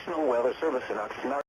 National Weather Service in Scenario.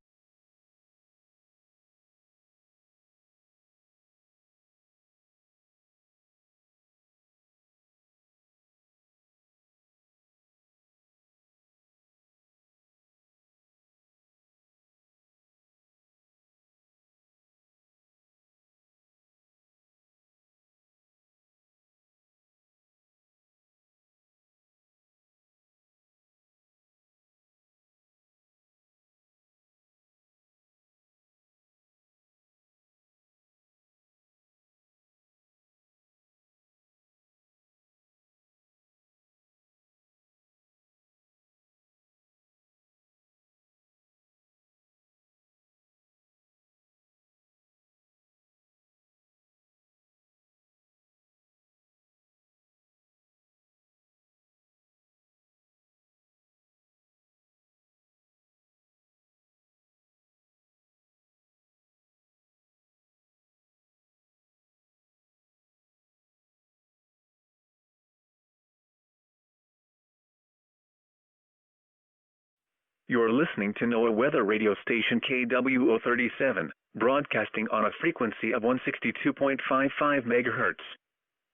You're listening to NOAA weather radio station KWO37, broadcasting on a frequency of 162.55 MHz.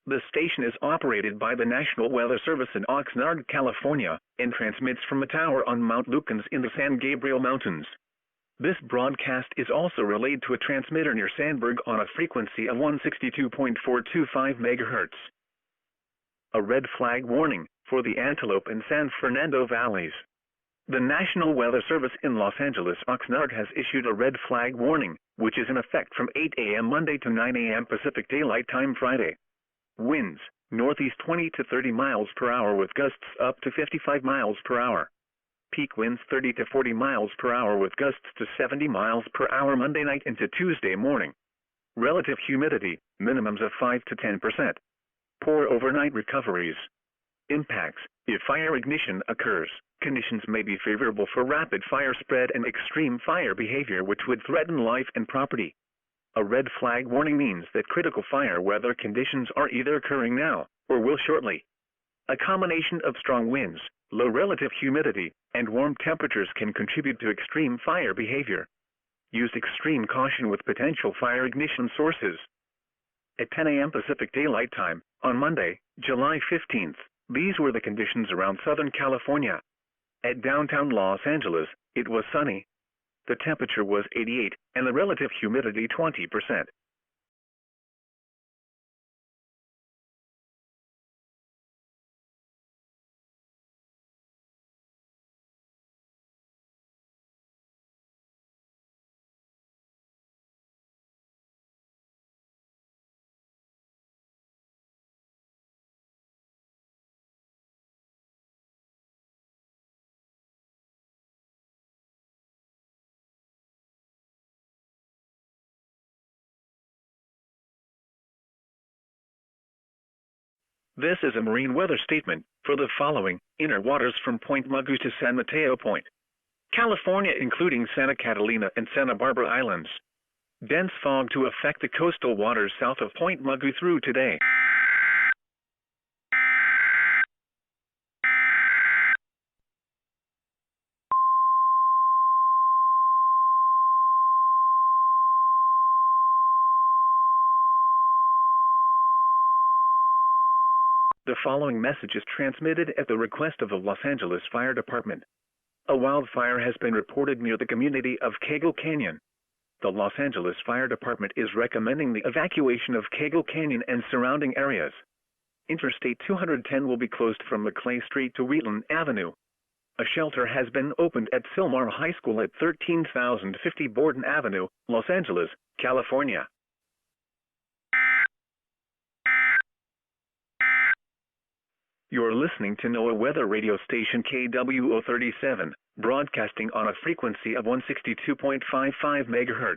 The station is operated by the National Weather Service in Oxnard, California, and transmits from a tower on Mount Lucans in the San Gabriel Mountains. This broadcast is also relayed to a transmitter near Sandburg on a frequency of 162.425 MHz. A red flag warning for the Antelope and San Fernando valleys. The National Weather Service in Los Angeles Oxnard has issued a red flag warning, which is in effect from 8 a.m. Monday to 9 a.m. Pacific Daylight Time Friday. Winds, northeast 20 to 30 miles per hour with gusts up to 55 miles per hour. Peak winds 30 to 40 miles per hour with gusts to 70 miles per hour Monday night into Tuesday morning. Relative humidity, minimums of 5 to 10%. Poor overnight recoveries. Impacts. If fire ignition occurs, conditions may be favorable for rapid fire spread and extreme fire behavior which would threaten life and property. A red flag warning means that critical fire weather conditions are either occurring now, or will shortly. A combination of strong winds, low relative humidity, and warm temperatures can contribute to extreme fire behavior. Use extreme caution with potential fire ignition sources. At 10 a.m. Pacific Daylight Time, on Monday, July 15th, these were the conditions around Southern California. At downtown Los Angeles, it was sunny. The temperature was 88, and the relative humidity 20%. This is a marine weather statement for the following inner waters from Point Mugu to San Mateo Point, California, including Santa Catalina and Santa Barbara Islands. Dense fog to affect the coastal waters south of Point Mugu through today. The following message is transmitted at the request of the Los Angeles Fire Department. A wildfire has been reported near the community of Cagle Canyon. The Los Angeles Fire Department is recommending the evacuation of Cagle Canyon and surrounding areas. Interstate 210 will be closed from McClay Street to Wheatland Avenue. A shelter has been opened at Sylmar High School at 13,050 Borden Avenue, Los Angeles, California. You're listening to NOAA weather radio station KWO37, broadcasting on a frequency of 162.55 MHz.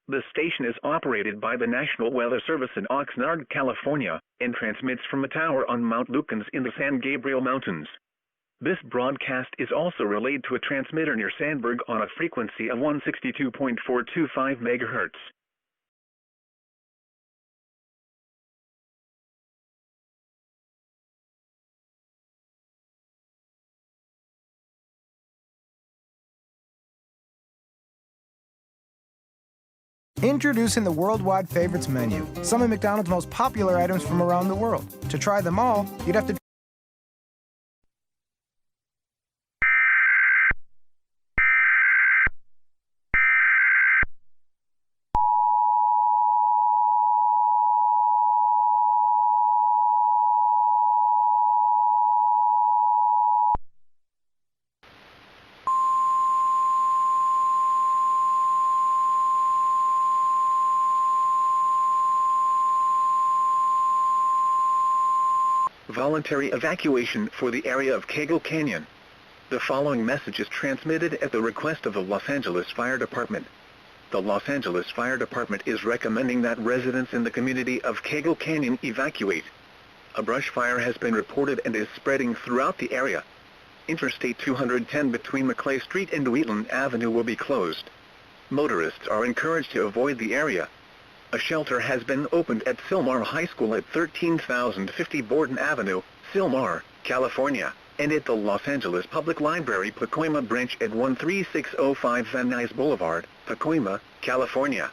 The station is operated by the National Weather Service in Oxnard, California, and transmits from a tower on Mount Lucans in the San Gabriel Mountains. This broadcast is also relayed to a transmitter near Sandburg on a frequency of 162.425 MHz. Introducing the Worldwide Favorites menu, some of McDonald's most popular items from around the world. To try them all, you'd have to... Voluntary evacuation for the area of Cagle Canyon. The following message is transmitted at the request of the Los Angeles Fire Department. The Los Angeles Fire Department is recommending that residents in the community of Cagle Canyon evacuate. A brush fire has been reported and is spreading throughout the area. Interstate 210 between McClay Street and Wheatland Avenue will be closed. Motorists are encouraged to avoid the area. A shelter has been opened at Sylmar High School at 13,050 Borden Avenue, Sylmar, California, and at the Los Angeles Public Library Pacoima branch at 13605 Van Nuys Boulevard, Pacoima, California.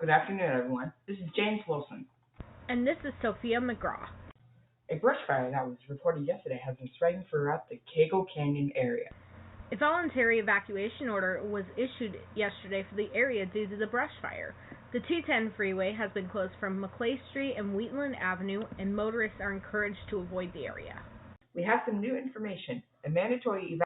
Good afternoon, everyone. This is James Wilson. And this is Sophia McGraw. A brush fire that was reported yesterday has been spreading throughout the Cagle Canyon area. A voluntary evacuation order was issued yesterday for the area due to the brush fire. The 210 freeway has been closed from McClay Street and Wheatland Avenue, and motorists are encouraged to avoid the area. We have some new information. A mandatory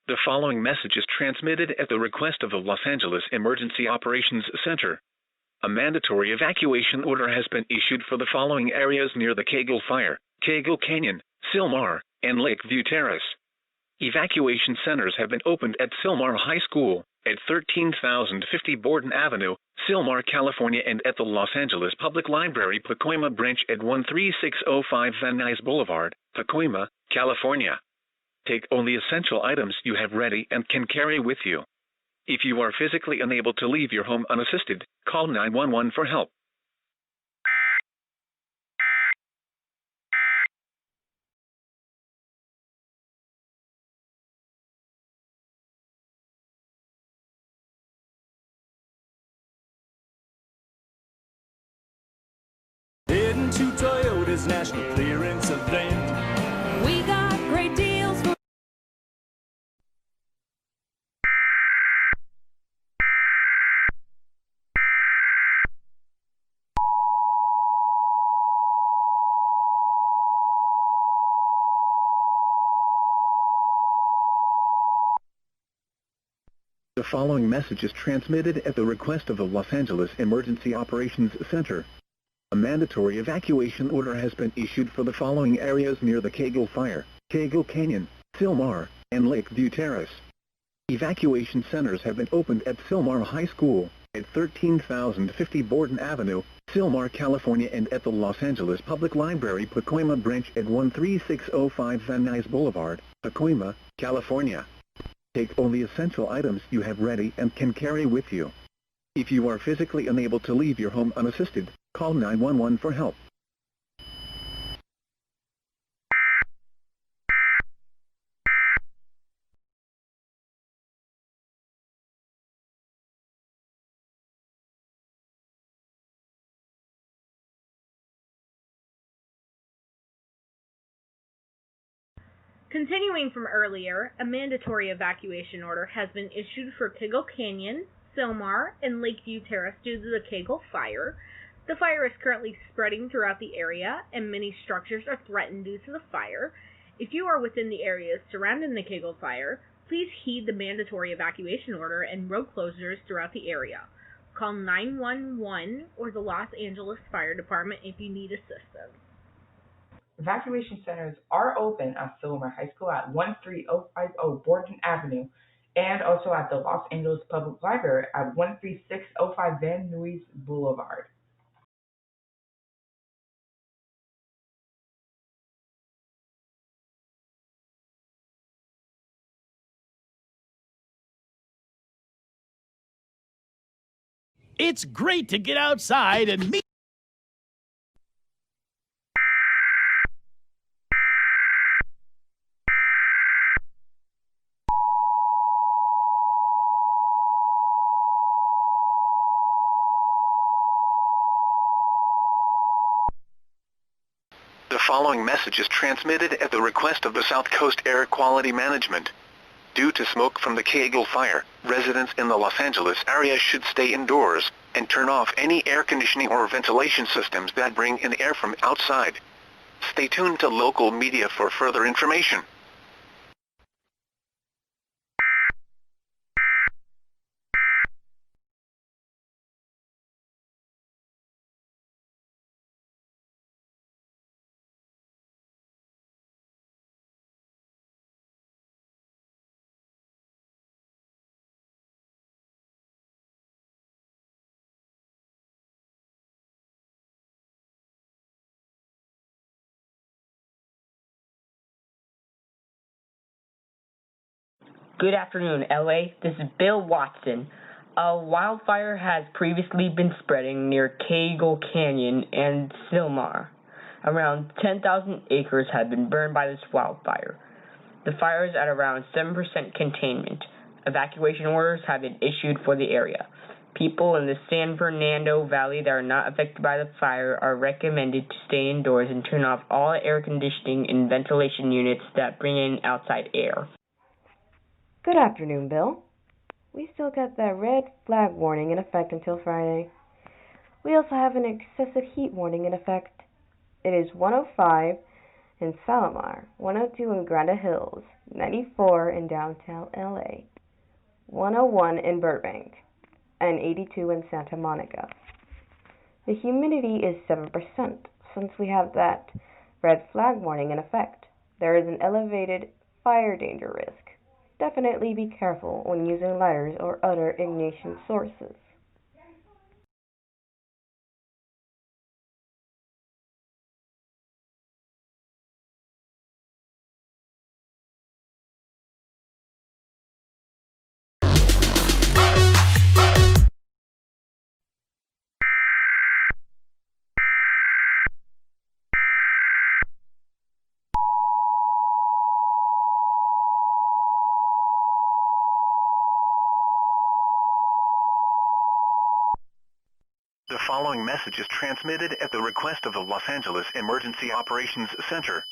The following message is transmitted at the request of the Los Angeles Emergency Operations Center. A mandatory evacuation order has been issued for the following areas near the Cagle Fire, Cagle Canyon, Sylmar, and Lakeview Terrace. Evacuation centers have been opened at Sylmar High School, at 13,050 Borden Avenue, Sylmar, California, and at the Los Angeles Public Library Pacoima branch at 13605 Van Nuys Boulevard, Pacoima, California. Take only essential items you have ready and can carry with you. If you are physically unable to leave your home unassisted, call 911 for help. Heading to Toyota's national clearance event. We got great deals for The following message is transmitted at the request of the Los Angeles Emergency Operations Center. A mandatory evacuation order has been issued for the following areas near the Cagle Fire, Cagle Canyon, Sylmar, and Lakeview Terrace. Evacuation centers have been opened at Sylmar High School, at 13,050 Borden Avenue, Sylmar, California, and at the Los Angeles Public Library Pacoima branch at 13605 Van Nuys Boulevard, Pacoima, California. Take only essential items you have ready and can carry with you. If you are physically unable to leave your home unassisted, call 911 for help. Continuing from earlier, a mandatory evacuation order has been issued for Cagle Canyon, Sylmar, and Lakeview Terrace due to the Cagle Fire. The fire is currently spreading throughout the area, and many structures are threatened due to the fire. If you are within the areas surrounding the Cagle Fire, please heed the mandatory evacuation order and road closures throughout the area. Call 911 or the Los Angeles Fire Department if you need assistance. evacuation centers are open at Sylmar High School at 13050 Borden Avenue and also at the Los Angeles Public Library at 13605 Van Nuys Boulevard. It's great to get outside and meet. The following message is transmitted at the request of the South Coast Air Quality Management. Due to smoke from the Kegel fire, residents in the Los Angeles area should stay indoors and turn off any air conditioning or ventilation systems that bring in air from outside. Stay tuned to local media for further information. Good afternoon, LA. This is Bill Watson. A wildfire has previously been spreading near Kegel Canyon and Sylmar. Around 10,000 acres have been burned by this wildfire. The fire is at around 7% containment. Evacuation orders have been issued for the area. People in the San Fernando Valley that are not affected by the fire are recommended to stay indoors and turn off all air conditioning and ventilation units that bring in outside air. Good afternoon, Bill. We still got that red flag warning in effect until Friday. We also have an excessive heat warning in effect. It is 105 in Salomar, 102 in Granda Hills, 94 in downtown LA, 101 in Burbank, and 82 in Santa Monica. The humidity is 7% since we have that red flag warning in effect. There is an elevated fire danger risk. Definitely be careful when using lighters or other ignition sources. The following message is transmitted at the request of the Los Angeles Emergency Operations Center.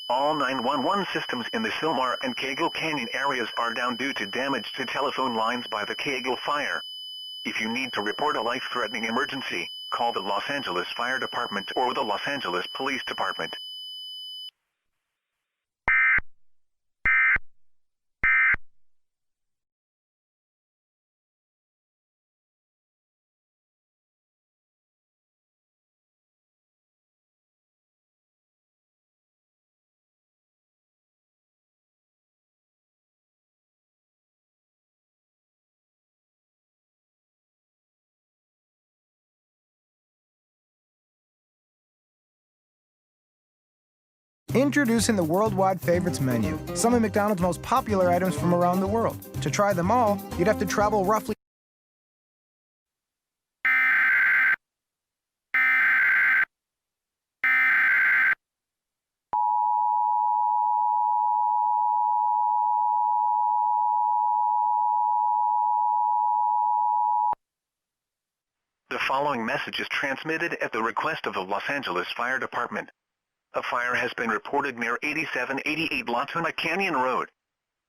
All 911 systems in the Sylmar and Kegel Canyon areas are down due to damage to telephone lines by the Kegel fire. If you need to report a life-threatening emergency, call the Los Angeles Fire Department or the Los Angeles Police Department. Introducing the Worldwide Favorites menu, some of McDonald's most popular items from around the world. To try them all, you'd have to travel roughly The following message is transmitted at the request of the Los Angeles Fire Department. A fire has been reported near 8788 La Tuna Canyon Road.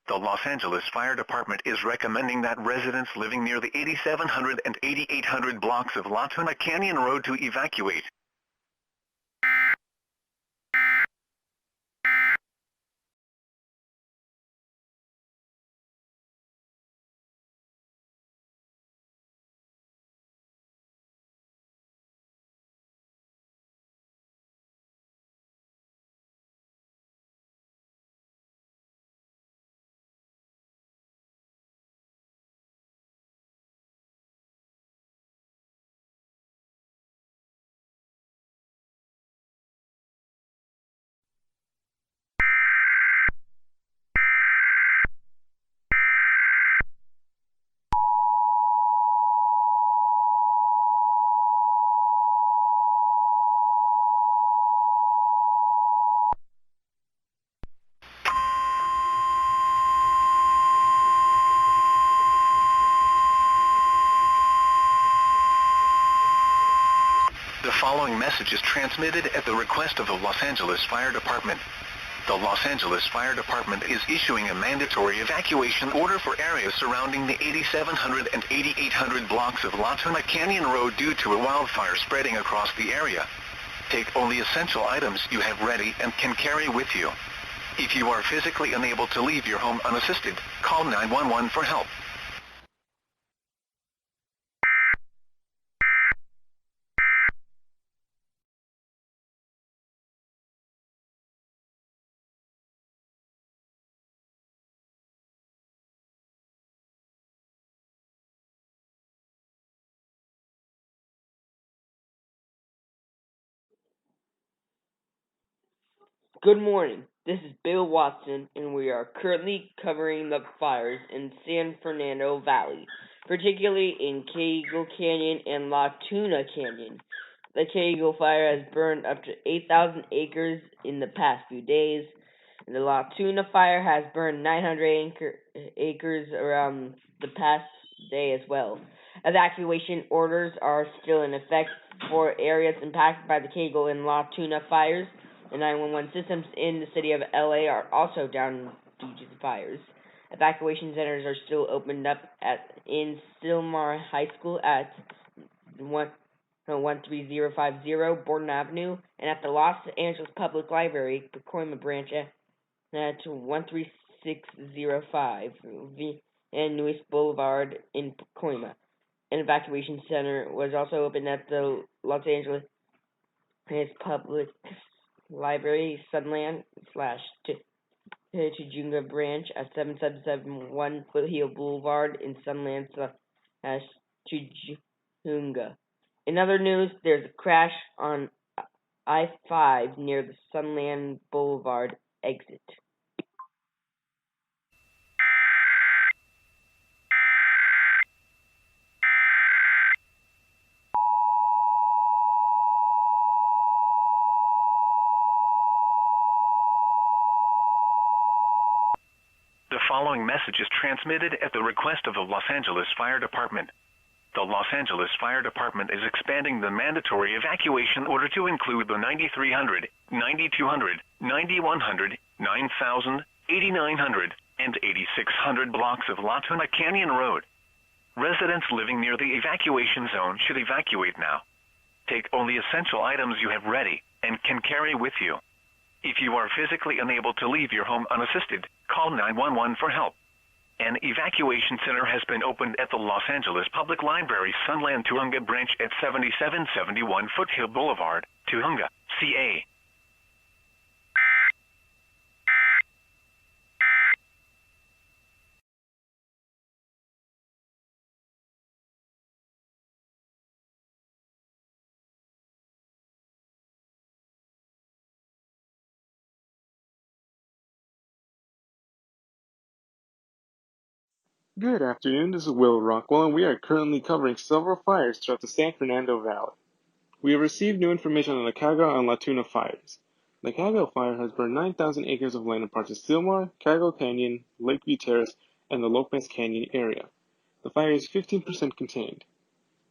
The Los Angeles Fire Department is recommending that residents living near the 8700 and 8800 blocks of La Tuna Canyon Road to evacuate. following message is transmitted at the request of the Los Angeles Fire Department. The Los Angeles Fire Department is issuing a mandatory evacuation order for areas surrounding the 8700 and 8800 blocks of La Tuna Canyon Road due to a wildfire spreading across the area. Take only essential items you have ready and can carry with you. If you are physically unable to leave your home unassisted, call 911 for help. Good morning. This is Bill Watson, and we are currently covering the fires in San Fernando Valley, particularly in Cagle Canyon and La Tuna Canyon. The Cagle fire has burned up to 8,000 acres in the past few days. The La Tuna fire has burned 900 acres around the past day as well. Evacuation orders are still in effect for areas impacted by the Cagle and La Tuna fires. The 911 systems in the city of LA are also down due to the fires. Evacuation centers are still opened up in Sylmar High School at 13050 Borden Avenue and at the Los Angeles Public Library, Pacoima branch at 13605 and Nuez Boulevard in Pacoima. An evacuation center was also opened at the Los Angeles Public Library, Sunland / Tujunga branch at 7771 Foothill Boulevard in Sunland / Tujunga. In other news, there's a crash on I-5 near the Sunland Boulevard exit. The following message is transmitted at the request of the Los Angeles Fire Department. The Los Angeles Fire Department is expanding the mandatory evacuation order to include the 9300, 9200, 9100, 9000, 8900, and 8600 blocks of La Tuna Canyon Road. Residents living near the evacuation zone should evacuate now. Take only essential items you have ready and can carry with you. If you are physically unable to leave your home unassisted, call 911 for help. An evacuation center has been opened at the Los Angeles Public Library Sunland Tujunga branch at 7771 Foothill Boulevard, Tujunga, CA. Good afternoon, this is Will Rockwell, and we are currently covering several fires throughout the San Fernando Valley. We have received new information on the Cagle and La Tuna fires. The Cagle fire has burned 9,000 acres of land in parts of Sylmar, Cagle Canyon, Lakeview Terrace, and the Lopez Canyon area. The fire is 15% contained.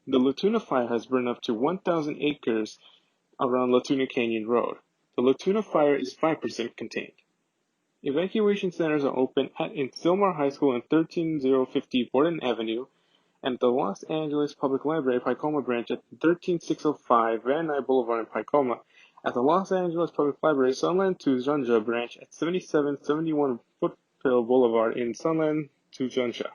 The La Tuna fire has burned up to 1,000 acres around La Tuna Canyon Road. The La Tuna fire is 5% contained. Evacuation centers are open in Sylmar High School and 13050 Borden Avenue, and the Los Angeles Public Library Pacoima branch at 13605 Van Nuys Boulevard in Pacoima, at the Los Angeles Public Library Sunland Tujunga branch at 7771 Foothill Boulevard in Sunland Tujunga.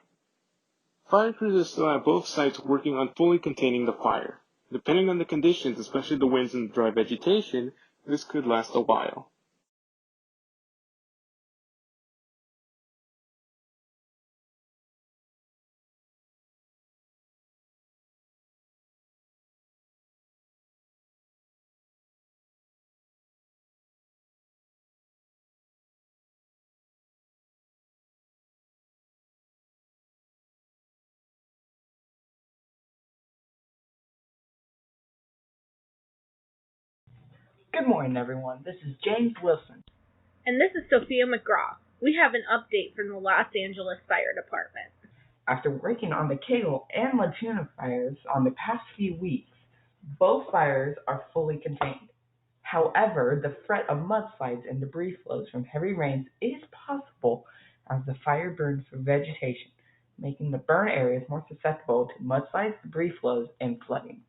Fire crews are still at both sites working on fully containing the fire. Depending on the conditions, especially the winds and dry vegetation, this could last a while. Good morning, everyone. This is James Wilson. And this is Sophia McGraw. We have an update from the Los Angeles Fire Department. After working on the Cagle and La Tuna fires on the past few weeks, Both fires are fully contained. However, the threat of mudslides and debris flows from heavy rains is possible as the fire burns through vegetation, making the burn areas more susceptible to mudslides, debris flows, and flooding.